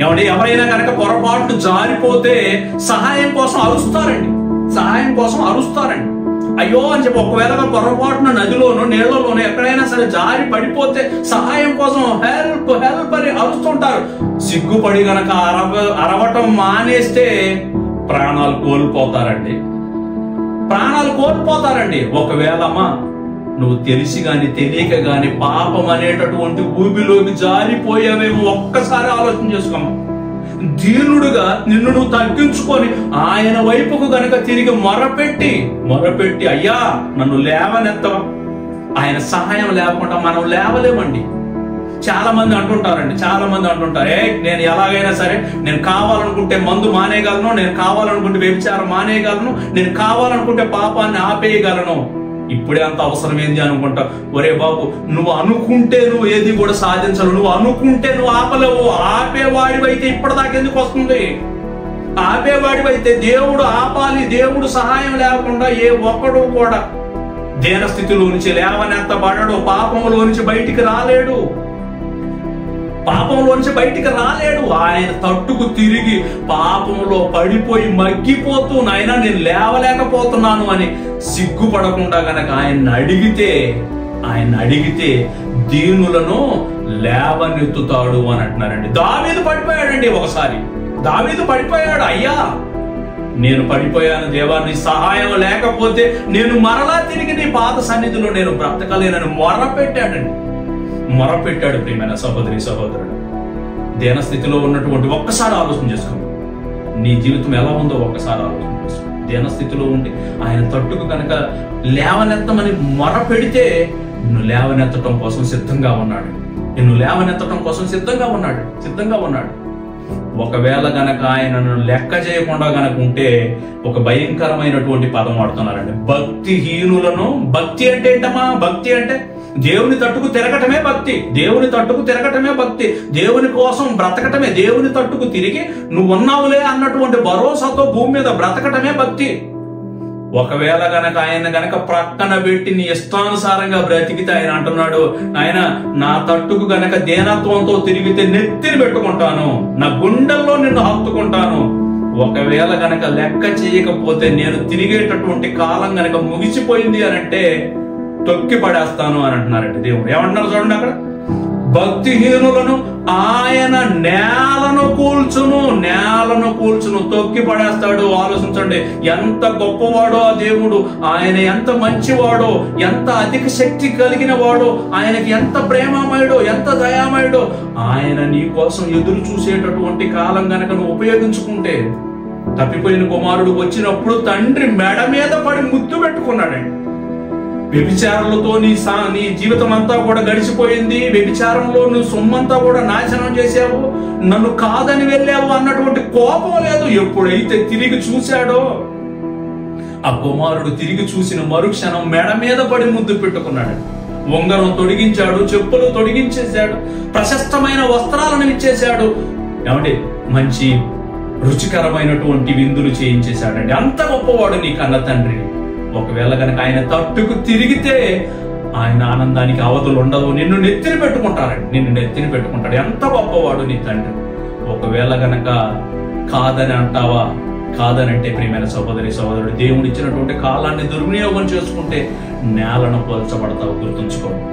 ఏమంటే ఎవరైనా కనుక పొరపాటు జారిపోతే సహాయం కోసం అరుస్తారండి. అయ్యో అని చెప్పి ఒకవేళ పొరపాటున నదిలోనో నీళ్లలోనో ఎక్కడైనా సరే జారి పడిపోతే సహాయం కోసం హెల్ప్ అని అరుస్తుంటారు. సిగ్గుపడి గనక అరవటం మానేస్తే ప్రాణాలు కోల్పోతారండి. ఒకవేళ నువ్వు తెలిసి గాని తెలియక గాని పాపం అనేటటువంటి ఊబిలోకి జారిపోయావేమో ఒక్కసారి ఆలోచన చేసుకోమా. దీనుడుగా నిన్ను నువ్వు తగ్గించుకొని ఆయన వైపుకు గనక తిరిగి మొరపెట్టి అయ్యా నన్ను లేవనెత్తవా. ఆయన సహాయం లేకుండా మనం లేవలేమండి. చాలా మంది అంటుంటారు నేను ఎలాగైనా సరే నేను కావాలనుకుంటే మందు మానేయగలను, నేను కావాలనుకుంటే వ్యభిచారం మానేయగలను, నేను కావాలనుకుంటే పాపాన్ని ఆపేయగలను. ఇప్పుడే అంత అవసరం ఏంది అనుకుంటా. ఒరే బాబు, నువ్వు అనుకుంటే నువ్వు ఏది కూడా సాధించవు, నువ్వు అనుకుంటే నువ్వు ఆపలేవు. ఆపేవాడివైతే ఇప్పటిదాకా ఎందుకు వస్తుంది? ఆపేవాడివైతే దేవుడు ఆపాలి. దేవుడు సహాయం లేకుండా ఏ ఒక్కడు కూడా దీన స్థితిలో నుంచి లేవనెత్తబడడు. పాపంలో నుంచి బయటికి రాలేడు. ఆయన తట్టుకు తిరిగి పాపంలో పడిపోయి మగ్గిపోతూ నాయనా నేను లేవలేకపోతున్నాను అని సిగ్గుపడకుండా గనక ఆయన అడిగితే దీనులను లేవనెత్తుతాడు అని అంటున్నారండి. దావీదు పడిపోయాడండి. ఒకసారి దావీదు పడిపోయాడు. అయ్యా నేను పడిపోయాను దేవా, నీ సహాయం లేకపోతే నేను మరలా తిరిగి నీ పాత సన్నిధిలో నేను బ్రతకలేనని మొరపెట్టాడు. ప్రియమైన సహోదరుడు, దీన స్థితిలో ఉన్నటువంటి ఒక్కసారి ఆలోచన చేసుకోండి. నీ జీవితం ఎలా ఉందో ఒక్కసారి ఆలోచన చేసుకోండి. దీన స్థితిలో ఉండి ఆయన తట్టుకు కనుక లేవనెత్తమని మొరపెడితే నిన్ను లేవనెత్తడం కోసం సిద్ధంగా ఉన్నాడు. ఒకవేళ గనక ఆయనను లెక్క చేయకుండా గనక ఉంటే ఒక భయంకరమైనటువంటి పదం వాడుతున్నారండి, భక్తిహీనులను. భక్తి అంటే ఏంటమ్మా? భక్తి అంటే దేవుని తట్టుకు తిరగటమే భక్తి. దేవుని కోసం బ్రతకటమే. దేవుని తట్టుకు తిరిగి నువ్వు ఉన్నావులే అన్నటువంటి భరోసాతో భూమి మీద బ్రతకటమే భక్తి. ఒకవేళ గనక ఆయన గనక ప్రక్కన పెట్టి నీ ఇష్టానుసారంగా బ్రతికితే ఆయన అంటున్నాడు, ఆయన నా తట్టుకు గనక దీనత్వంతో తిరిగితే నెత్తిని పెట్టుకుంటాను, నా గుండెల్లో నిన్ను హత్తుకుంటాను. ఒకవేళ గనక లెక్క చేయకపోతే నేను తిరిగేటటువంటి కాలం గనక ముగిసిపోయింది అని అంటే తొక్కి పడేస్తాను అని అంటున్నారండి దేవుడు. ఏమంటున్నారు చూడండి అక్కడ, భక్తిహీనులను ఆయన నేలను కూల్చును, తొక్కి పడేస్తాడు. ఆలోచించండి, ఎంత గొప్పవాడో ఆ దేవుడు, ఆయన ఎంత మంచివాడో, ఎంత అధిక శక్తి కలిగిన వాడో, ఆయనకి ఎంత ప్రేమమయుడో, ఎంత దయామయుడో. ఆయన నీ కోసం ఎదురు చూసేటటువంటి కాలం గనక నువ్వు ఉపయోగించుకుంటే, తప్పిపోయిన కుమారుడు వచ్చినప్పుడు తండ్రి మెడ మీద పడి ముద్దు పెట్టుకున్నాడండి. వ్యభిచారంలో నీ జీవితం అంతా కూడా గడిచిపోయింది, వ్యభిచారంలో నువ్వు సొమ్మంతా కూడా నాశనం చేశావు, నన్ను కాదని వెళ్ళావు అన్నటువంటి కోపం లేదు. ఎప్పుడైతే తిరిగి చూశాడో ఆ కుమారుడు తిరిగి చూసిన మరుక్షణం మెడ మీద పడి ముద్దు పెట్టుకున్నాడు. ఉంగరం తొడిగించాడు, చెప్పులు తొడిగించేశాడు, ప్రశస్తమైన వస్త్రాలను ఇచ్చేశాడు. ఏమంటే మంచి రుచికరమైనటువంటి విందులు చేయించేశాడండి. అంత గొప్పవాడు నీ కన్న తండ్రి. ఒకవేళ గనక ఆయన తట్టుకు తిరిగితే ఆయన ఆనందానికి అవధులు ఉండవు. నిన్ను నెత్తిని పెట్టుకుంటాడు. ఎంత గొప్పవాడు నీ తండ్రి. ఒకవేళ గనక కాదని అంటావా? కాదనంటే ప్రియమైన సహోదరుడు, దేవుడు ఇచ్చినటువంటి కాలాన్ని దుర్వినియోగం చేసుకుంటే నేలను పోల్చబడతావు. గుర్తుంచుకోండి.